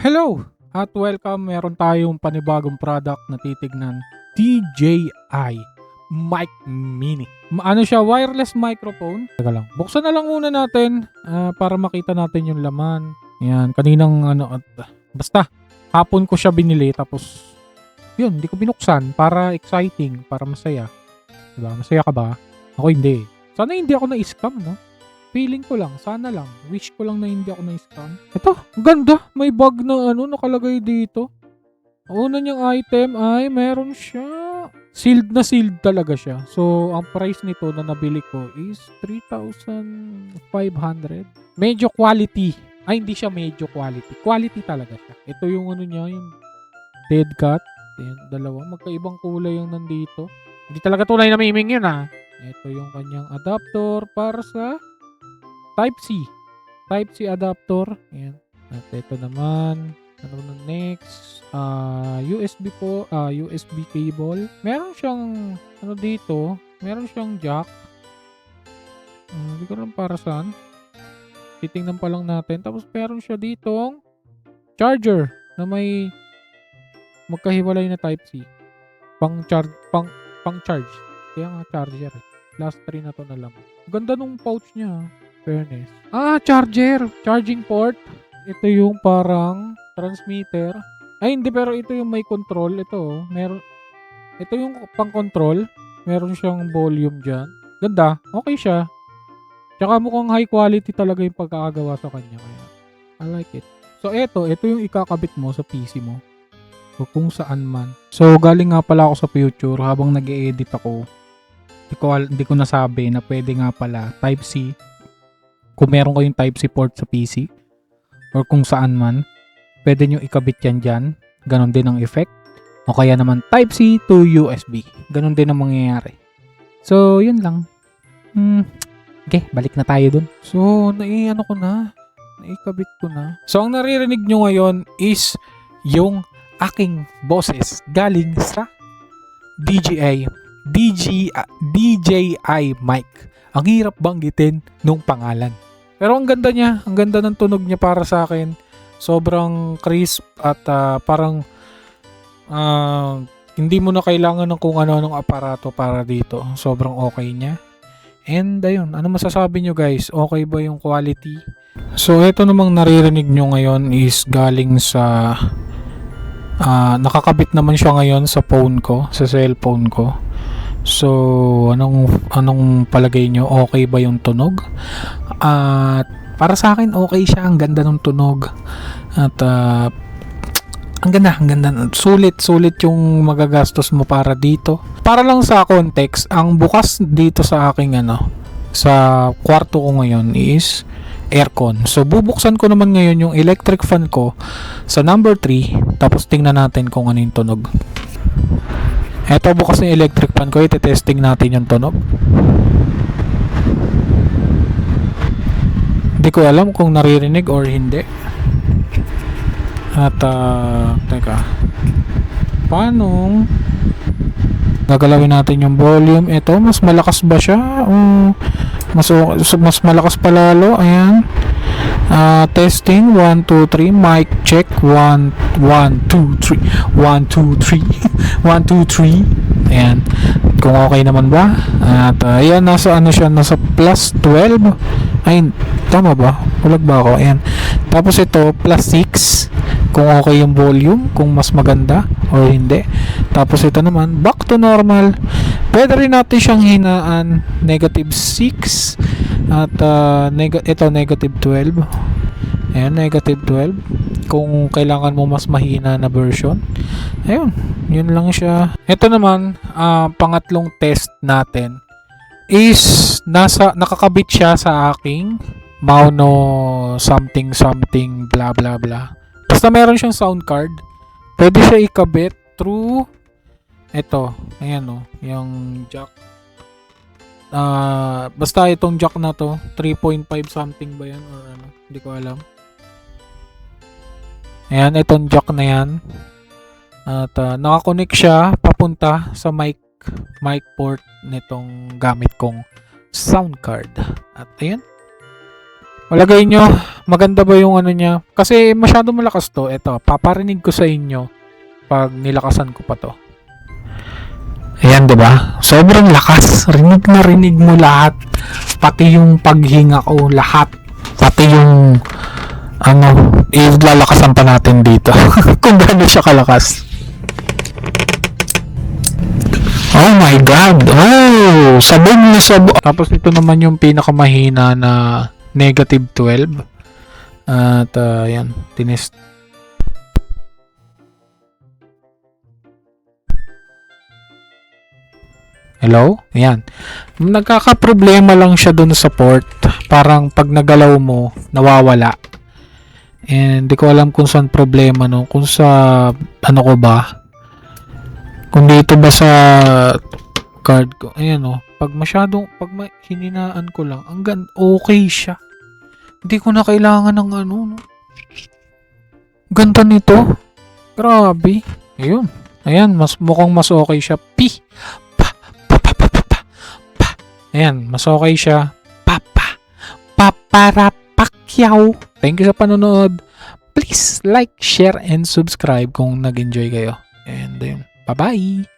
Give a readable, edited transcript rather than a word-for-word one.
Hello at welcome. Meron tayong panibagong product na titignan. DJI Mic Mini. Ano siya? Wireless microphone. Teka lang. Buksan na lang muna natin para makita natin yung laman. Yan. Kaninang basta. Hapon ko siya binili tapos yun, hindi ko binuksan para exciting, para masaya. Diba? Masaya ka ba? Ako hindi. Sana hindi ako na-scam, no? Feeling ko lang, sana lang. Wish ko lang na hindi ako na-scam. Ito, ganda. May bag na nakalagay dito. Ang una niyang item ay meron siya. Sealed na sealed talaga siya. So, ang price nito na nabili ko is 3,500. Medyo quality. Ay, hindi siya medyo quality. Quality talaga siya. Ito yung niya, yung dead cat. Ayan, dalawa. Magkaibang kulay yung nandito. Hindi talaga tunay na miming yun Ito yung kanyang adapter para sa Type-C. Type-C adapter. Ayan. At ito naman. Ano na next? USB po. USB cable. Meron siyang dito. Meron siyang jack. Hindi ko alam para saan. Titingnan pa lang natin. Tapos meron siya ditong charger na may magkahiwalay na Type-C. Pang-charge. Kaya nga charger. Last 3 na to na lang. Ganda nung pouch niya. Fairness. Charger. Charging port. Ito yung parang transmitter. Ay, hindi. Pero ito yung may control. Ito yung pang-control. Meron siyang volume dyan. Ganda. Okay siya. Tsaka mukhang high quality talaga yung pagkakagawa sa kanya. Kaya, I like it. So, ito yung ikakabit mo sa PC mo. O kung saan man. So, galing nga pala ako sa future habang nag-e-edit ako. Hindi ko nasabi na pwede nga pala Type-C. Kung meron kayong Type-C port sa PC or kung saan man, pwede nyo ikabit yan dyan. Ganon din ang effect. O kaya naman Type-C to USB. Ganon din ang mangyayari. So, yun lang. Okay, balik na tayo dun. So, naikabit ko na. So, ang naririnig nyo ngayon is yung aking boses galing sa DJI mic. Ang hirap banggitin nung pangalan. Pero ang ganda niya, ang ganda ng tunog niya para sa akin. Sobrang crisp at parang hindi mo na kailangan ng kung ano-anong aparato para dito. Sobrang okay niya. And ayun, ano masasabi nyo guys? Okay ba yung quality? So ito namang naririnig nyo ngayon is galing sa nakakabit naman siya ngayon sa phone ko, sa cellphone ko. So, anong palagay nyo? Okay ba yung tunog? At para sa akin, okay siya. Ang ganda ng tunog. At ang ganda. Sulit yung magagastos mo para dito. Para lang sa context, ang bukas dito sa aking sa kwarto ko ngayon is aircon. So, bubuksan ko naman ngayon yung electric fan ko sa number 3. Tapos, tingnan natin kung ano yung tunog. Eto, bukas yung electric fan ko. Ite-testing natin yung tunog. Hindi ko alam kung naririnig or hindi. At, teka. Paano? Gagalawin natin yung volume. Ito, mas malakas ba siya? Mas malakas palalo. Ayan. Testing 1 2 3 mic check 1 1 2 3 1 2 3 1 2 3. Ayan, kung okay naman ba. At ayan, nasa plus 12. Ay, tama ba? Hulag ba ako? Ayan, tapos ito plus 6 kung okay yung volume, kung mas maganda or hindi. Tapos ito naman back to normal. Pwede rin natin siyang hinaan negative 6 at ito negative 12. Ayan, negative 12 kung kailangan mo mas mahina na version. Ayun, yun lang siya. Ito naman, pangatlong test natin is nakakabit siya sa aking Mauno something blah blah blah. Basta meron siyang sound card. Pwede siya ikabit through ito. Ayan yung jack. Basta itong jack na to 3.5 something ba yan or hindi ko alam. Ayan, itong jack na yan. At nakakonect siya papunta sa mic port nitong gamit kong sound card. At ayan, Palagay nyo, maganda ba yung ano niya? Kasi masyado malakas to. Ito, paparinig ko sa inyo pag nilakasan ko pa to. Ayan, diba? Sobrang lakas. Rinig na rinig mo lahat. Pati yung paghinga ko, lahat. Pati yung ano, ilalakasan pa natin dito. Kung gaano siya kalakas. Oh my God! Oh! Sabog na sabog. Tapos ito naman yung pinakamahina na negative 12. At yan, tinest. Hello? Ayan. Nagkakaproblema lang siya dun sa port. Parang pag nagalaw mo, nawawala. And di ko alam kung saan problema, no? Kung sa, ano ko ba? Kung dito ba sa card ko. Ayan, no? Pag hininaan ko lang, okay siya. Hindi ko na kailangan ng ano, no? Ganda nito. Grabe. Ayun. Ayan, mukhang mas okay siya. Ayan, mas okay siya. Paparapakyaw. Thank you sa panonood. Please like, share, and subscribe kung nag-enjoy kayo. And ayun. Bye-bye!